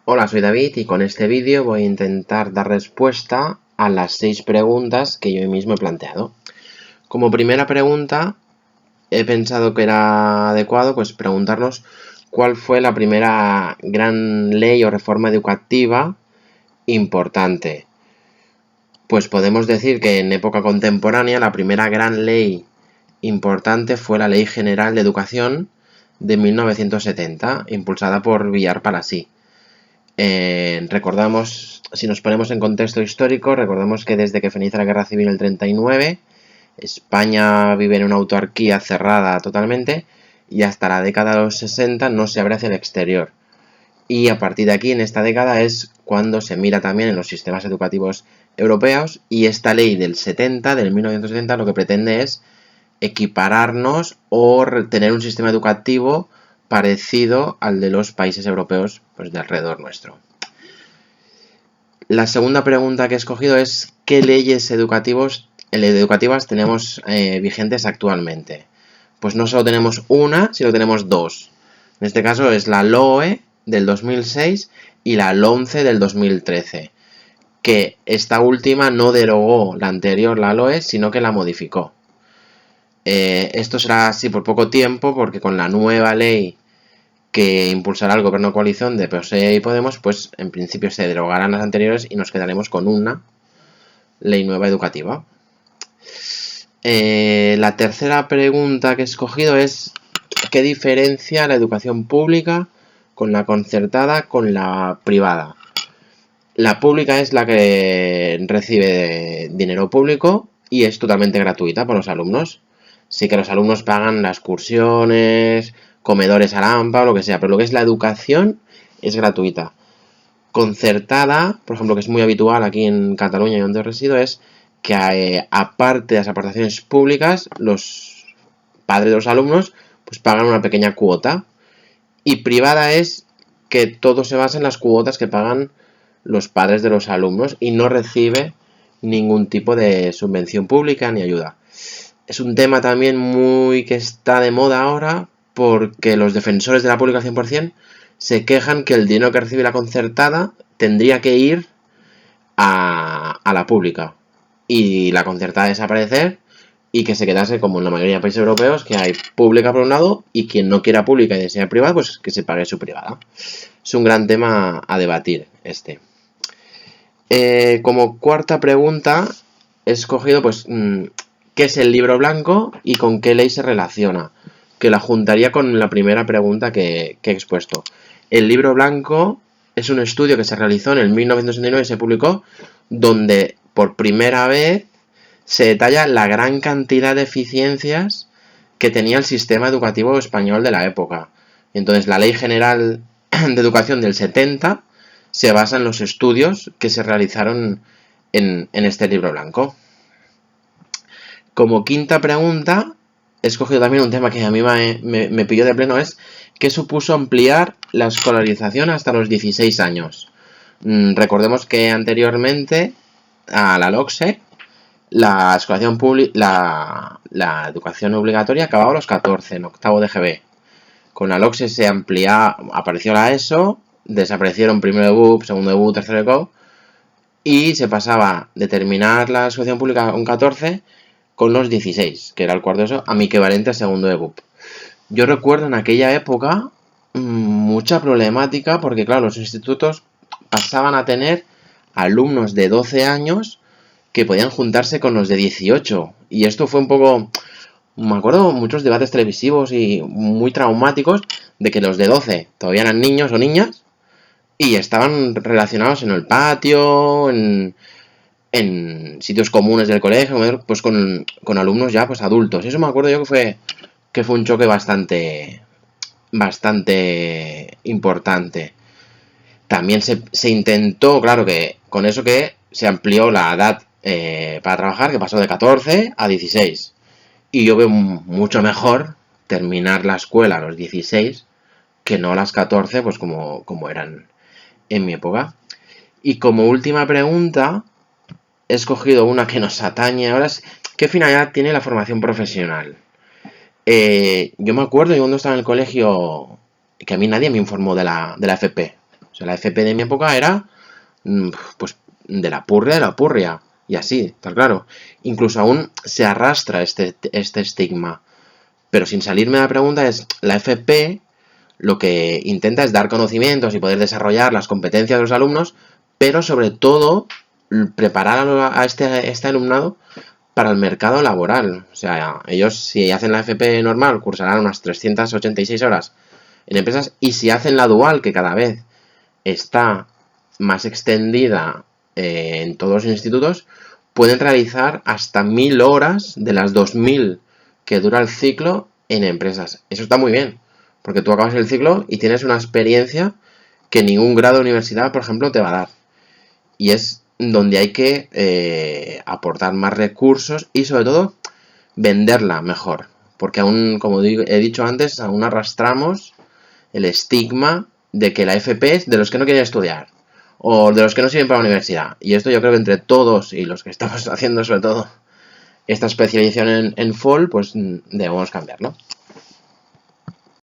Hola, soy David y con este vídeo voy a intentar dar respuesta a las 6 preguntas que yo mismo he planteado. Como primera pregunta, he pensado que era adecuado pues preguntarnos cuál fue la primera gran ley o reforma educativa importante. Pues podemos decir que en época contemporánea la primera gran ley importante fue la Ley General de Educación de 1970, impulsada por Villar Palasí. Recordamos, si nos ponemos en contexto histórico, recordamos que desde que finaliza la Guerra Civil en el 39, España vive en una autarquía cerrada totalmente y hasta la década de los 60 no se abre hacia el exterior. Y a partir de aquí, en esta década, es cuando se mira también en los sistemas educativos europeos, y esta ley del 70, del 1970, lo que pretende es equipararnos o tener un sistema educativo parecido al de los países europeos pues, de alrededor nuestro. La segunda pregunta que he escogido es ¿qué leyes educativas tenemos vigentes actualmente? Pues no solo tenemos una, sino tenemos dos. En este caso es la LOE del 2006 y la LOMCE del 2013, que esta última no derogó la anterior, la LOE, sino que la modificó. Esto será así por poco tiempo, porque con la nueva ley que impulsará el gobierno de coalición de PSOE y Podemos, pues en principio se derogarán las anteriores y nos quedaremos con una ley nueva educativa. La tercera pregunta que he escogido es ¿qué diferencia la educación pública con la concertada con la privada? La pública es la que recibe dinero público y es totalmente gratuita para los alumnos. Sí que los alumnos pagan las excursiones, comedores a AMPA o lo que sea, pero lo que es la educación es gratuita. Concertada, por ejemplo, que es muy habitual aquí en Cataluña y donde resido, es que aparte de las aportaciones públicas, los padres de los alumnos pues pagan una pequeña cuota. Y privada es que todo se basa en las cuotas que pagan los padres de los alumnos y no recibe ningún tipo de subvención pública ni ayuda. Es un tema también muy que está de moda ahora, porque los defensores de la pública al 100% se quejan que el dinero que recibe la concertada tendría que ir a la pública y la concertada desaparecer y que se quedase como en la mayoría de países europeos, que hay pública por un lado y quien no quiera pública y desea privada, pues que se pague su privada. Es un gran tema a debatir este. Como cuarta pregunta he escogido pues qué es el libro blanco y con qué ley se relaciona, que la juntaría con la primera pregunta que he expuesto. El libro blanco es un estudio que se realizó en el 1969 y se publicó, donde por primera vez se detalla la gran cantidad de deficiencias que tenía el sistema educativo español de la época. Entonces, la Ley General de Educación del 70 se basa en los estudios que se realizaron en este libro blanco. Como quinta pregunta, he escogido también un tema que a mí me pilló de pleno, es ¿qué supuso ampliar la escolarización hasta los 16 años? Recordemos que anteriormente a la LOCSE la educación obligatoria acababa a los 14, en octavo de GB. Con la LOCSE se amplía, apareció la ESO, desaparecieron primero de BUP, segundo de BUP, tercero de CO, y se pasaba de terminar la educación pública con 14 con los 16, que era el cuarto de ESO, a mi equivalente a segundo de BUP. Yo recuerdo en aquella época mucha problemática porque, claro, los institutos pasaban a tener alumnos de 12 años que podían juntarse con los de 18. Y esto fue un poco, me acuerdo, muchos debates televisivos y muy traumáticos de que los de 12 todavía eran niños o niñas y estaban relacionados en el patio, en sitios comunes del colegio, pues con alumnos ya pues adultos. Eso me acuerdo yo que fue un choque bastante importante. También se intentó, claro, que con eso que se amplió la edad para trabajar, que pasó de 14 a 16. Y yo veo mucho mejor terminar la escuela a los 16 que no a las 14, pues como eran en mi época. Y como última pregunta, he escogido una que nos atañe ahora, es ¿qué finalidad tiene la formación profesional? Yo me acuerdo, yo cuando estaba en el colegio, que a mí nadie me informó de la FP. O sea, la FP de mi época era, pues, de la purria, y así, está claro. Incluso aún se arrastra este estigma. Pero sin salirme de la pregunta es, la FP lo que intenta es dar conocimientos y poder desarrollar las competencias de los alumnos, pero sobre todo preparar a este alumnado para el mercado laboral. O sea, ellos si hacen la FP normal cursarán unas 386 horas en empresas, y si hacen la dual, que cada vez está más extendida en todos los institutos, pueden realizar hasta 1000 horas de las 2000 que dura el ciclo en empresas. Eso está muy bien, porque tú acabas el ciclo y tienes una experiencia que ningún grado de universidad, por ejemplo, te va a dar. Y es donde hay que aportar más recursos y, sobre todo, venderla mejor. Porque aún, como he dicho antes, aún arrastramos el estigma de que la FP es de los que no quieren estudiar o de los que no sirven para la universidad. Y esto yo creo que entre todos y los que estamos haciendo, sobre todo, esta especialización en FOL, pues debemos cambiarlo.